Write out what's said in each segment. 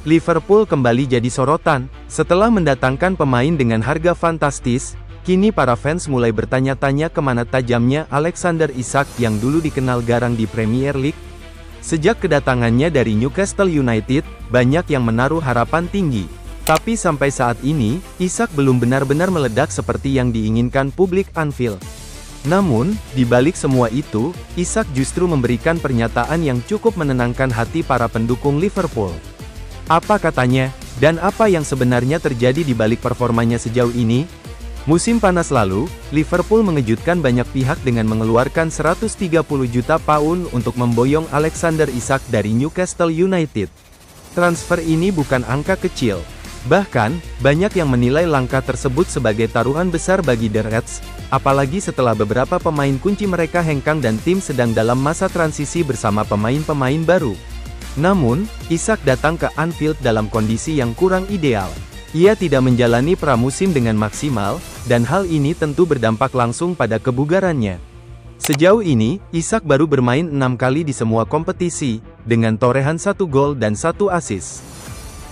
Liverpool kembali jadi sorotan. Setelah mendatangkan pemain dengan harga fantastis, kini para fans mulai bertanya-tanya kemana tajamnya Alexander Isak yang dulu dikenal garang di Premier League. Sejak kedatangannya dari Newcastle United, banyak yang menaruh harapan tinggi. Tapi sampai saat ini, Isak belum benar-benar meledak seperti yang diinginkan publik Anfield. Namun, di balik semua itu, Isak justru memberikan pernyataan yang cukup menenangkan hati para pendukung Liverpool. Apa katanya, dan apa yang sebenarnya terjadi di balik performanya sejauh ini? Musim panas lalu, Liverpool mengejutkan banyak pihak dengan mengeluarkan 130 juta pound untuk memboyong Alexander Isak dari Newcastle United. Transfer ini bukan angka kecil. Bahkan, banyak yang menilai langkah tersebut sebagai taruhan besar bagi The Reds, apalagi setelah beberapa pemain kunci mereka hengkang dan tim sedang dalam masa transisi bersama pemain-pemain baru. Namun, Isak datang ke Anfield dalam kondisi yang kurang ideal. Ia tidak menjalani pramusim dengan maksimal, dan hal ini tentu berdampak langsung pada kebugarannya. Sejauh ini, Isak baru bermain 6 kali di semua kompetisi, dengan torehan 1 gol dan 1 assist.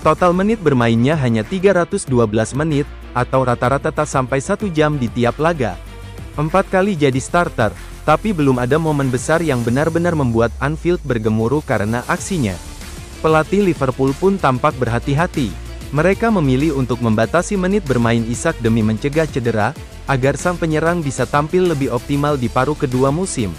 Total menit bermainnya hanya 312 menit, atau rata-rata tak sampai 1 jam di tiap laga. 4 kali jadi starter, tapi belum ada momen besar yang benar-benar membuat Anfield bergemuruh karena aksinya. Pelatih Liverpool pun tampak berhati-hati. Mereka memilih untuk membatasi menit bermain Isak demi mencegah cedera, agar sang penyerang bisa tampil lebih optimal di paruh kedua musim.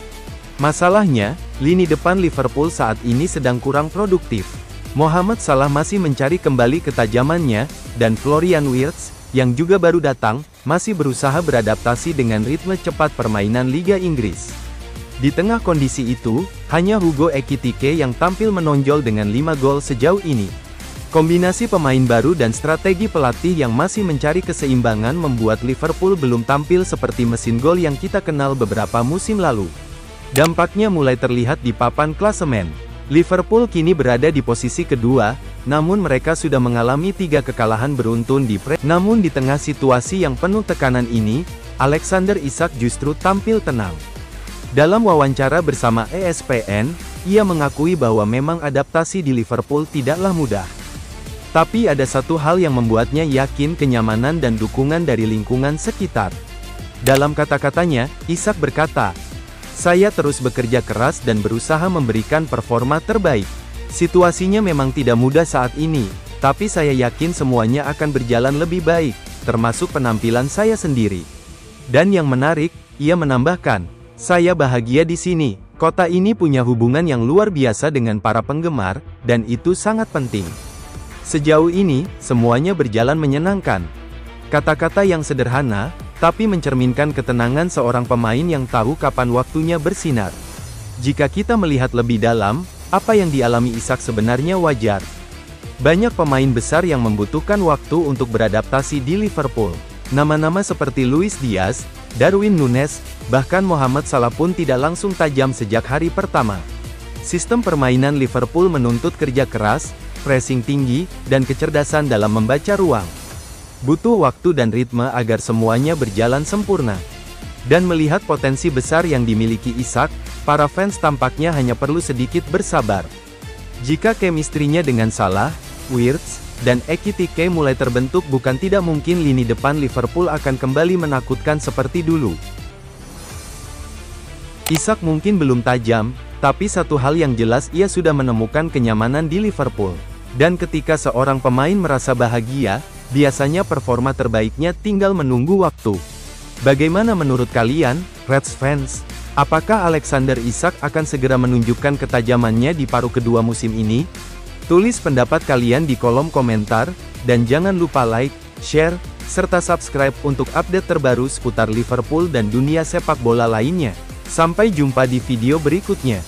Masalahnya, lini depan Liverpool saat ini sedang kurang produktif. Mohamed Salah masih mencari kembali ketajamannya, dan Florian Wirtz, yang juga baru datang, masih berusaha beradaptasi dengan ritme cepat permainan Liga Inggris. Di tengah kondisi itu, hanya Hugo Ekitike yang tampil menonjol dengan 5 gol sejauh ini. Kombinasi pemain baru dan strategi pelatih yang masih mencari keseimbangan membuat Liverpool belum tampil seperti mesin gol yang kita kenal beberapa musim lalu. Dampaknya mulai terlihat di papan klasemen. Liverpool kini berada di posisi kedua, namun mereka sudah mengalami 3 kekalahan beruntun di Namun di tengah situasi yang penuh tekanan ini, Alexander Isak justru tampil tenang. Dalam wawancara bersama ESPN, ia mengakui bahwa memang adaptasi di Liverpool tidaklah mudah. Tapi ada satu hal yang membuatnya yakin kenyamanan dan dukungan dari lingkungan sekitar. Dalam kata-katanya, Isak berkata, "Saya terus bekerja keras dan berusaha memberikan performa terbaik. Situasinya memang tidak mudah saat ini, tapi saya yakin semuanya akan berjalan lebih baik, termasuk penampilan saya sendiri." Dan yang menarik, ia menambahkan, "Saya bahagia di sini. Kota ini punya hubungan yang luar biasa dengan para penggemar, dan itu sangat penting. Sejauh ini, semuanya berjalan menyenangkan." Kata-kata yang sederhana, tapi mencerminkan ketenangan seorang pemain yang tahu kapan waktunya bersinar. Jika kita melihat lebih dalam, apa yang dialami Isak sebenarnya wajar. Banyak pemain besar yang membutuhkan waktu untuk beradaptasi di Liverpool. Nama-nama seperti Luis Diaz, Darwin Núñez, bahkan Mohamed Salah pun tidak langsung tajam sejak hari pertama. Sistem permainan Liverpool menuntut kerja keras, pressing tinggi, dan kecerdasan dalam membaca ruang. Butuh waktu dan ritme agar semuanya berjalan sempurna. Dan melihat potensi besar yang dimiliki Isak, para fans tampaknya hanya perlu sedikit bersabar. Jika chemistry-nya dengan Salah, Wirtz, dan Ekitike mulai terbentuk, bukan tidak mungkin lini depan Liverpool akan kembali menakutkan seperti dulu. Isak mungkin belum tajam, tapi satu hal yang jelas, ia sudah menemukan kenyamanan di Liverpool. Dan ketika seorang pemain merasa bahagia, biasanya performa terbaiknya tinggal menunggu waktu. Bagaimana menurut kalian, Reds fans? Apakah Alexander Isak akan segera menunjukkan ketajamannya di paruh kedua musim ini? Tulis pendapat kalian di kolom komentar, dan jangan lupa like, share, serta subscribe untuk update terbaru seputar Liverpool dan dunia sepak bola lainnya. Sampai jumpa di video berikutnya.